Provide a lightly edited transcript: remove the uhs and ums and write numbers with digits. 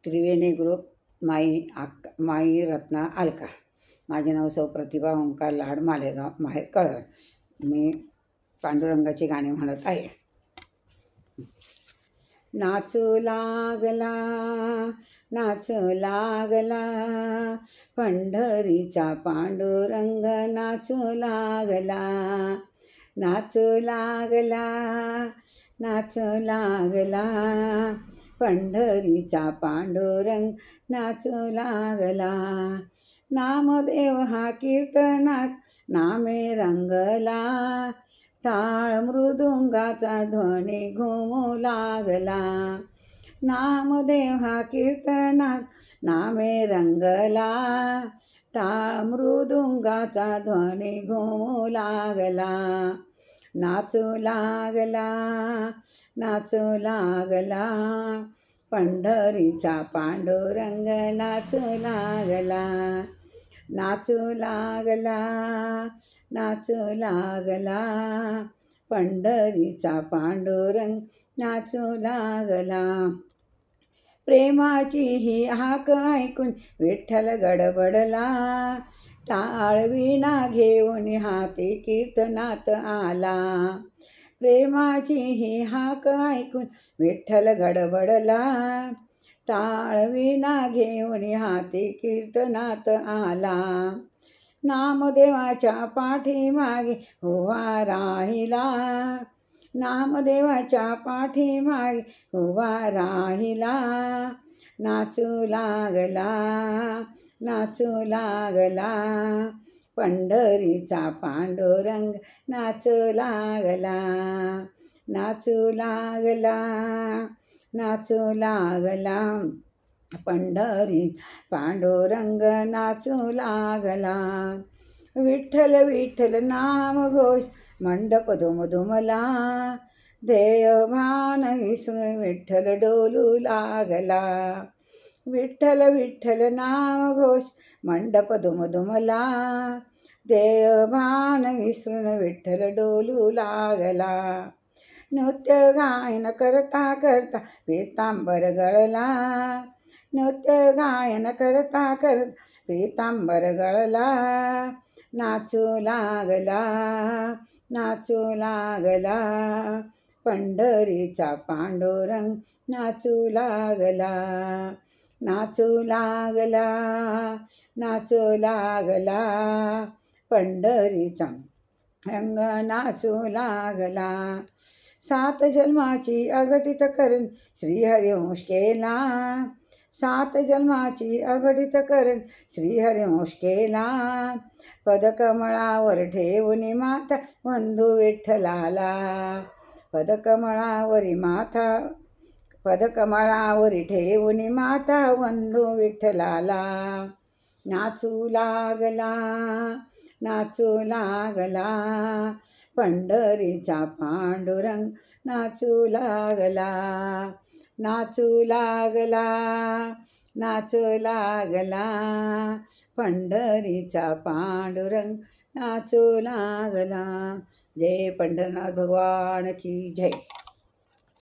त्रिवेणी group माई रत्ना अलका। माझे नाव सौ प्रतिभा ओंकार लाड मालेगाव माहेर कळवण। मी पांडुरंगाची गाणी म्हणत आहे। नाचू लागला नाचू लागला पंढरीचा पांडुरंग नाचू लागला, नाचू लागला नाचू लागला पंढरीचा पांडुरंग नाचू लागला। नामदेव हा कीर्तनात नामे रंगला, टाळ मृदुंगाचा ध्वनी घुमू लागला। नामदेव हा कीर्तनात नामे रंगला, टाळ मृदुंगाचा ध्वनी घुमू लागला। नाचू लागला नाचू लागला पंढरीचा पांडुरंग नाचू लागला, नाचू लागला नाचू लागला पंढरीचा पांडुरंग नाचू लागला। प्रेमाची ही हाक ऐकून विठ्ठल गडबडला, टाळ वीणा घेऊन हाती कीर्तनात आला। प्रेमाची ही हाक ऐकून विठ्ठल गडबडला, टाळ वीणा घेऊन हाती कीर्तनात आला। नामदेवाच्या पाठीमागे उभा राहिला, नामदेवाच्या पाठीमागे उभा राहिला। नाचू लागला नाचू लागला पंढरीचा पांडुरंग नाचू लागला, नाचू लागला नाचू लागला पंढरी पांडुरंग नाचू लागला। विठ्ठल विठ्ठल नाम घोष मंडप दुमदुमला, ध्येय भान विसरून विठ्ठल डोलू लागला। विठ्ठल विठ्ठल नाम घोष मंडप दुमदुमला, ध्येय भान विसरून विठ्ठल डोलू लागला। नृत्य गायन करता करता पीतांबर गळला, नृत्य गायन करता करता पीतांबर गळला। नाचू लागला नाचू लागला पंढरीचा पांडुरंग नाचू लागला, नाचू लागला नाचू लागला पंढरीचा रंग नाचू लागला। 7 जन्माची अघटित करून श्रीहरिवंश केला, 7 जन्माची अघटित करून श्रीहरिवंश केला। पदकमळावर ठेवून माथा वंदू विठ्ठलाला, पदकमळावरी माथा पदकमळावरी ठेवून माथा वंदू विठ्ठलाला। नाचू लागला नाचू लागला पंढरीचा पांडुरंग नाचू लागला, नाचू लागला नाचू लागला पंढरीचा पांडुरंग नाचू लागला। जय पंढरनाथ भगवान की जय।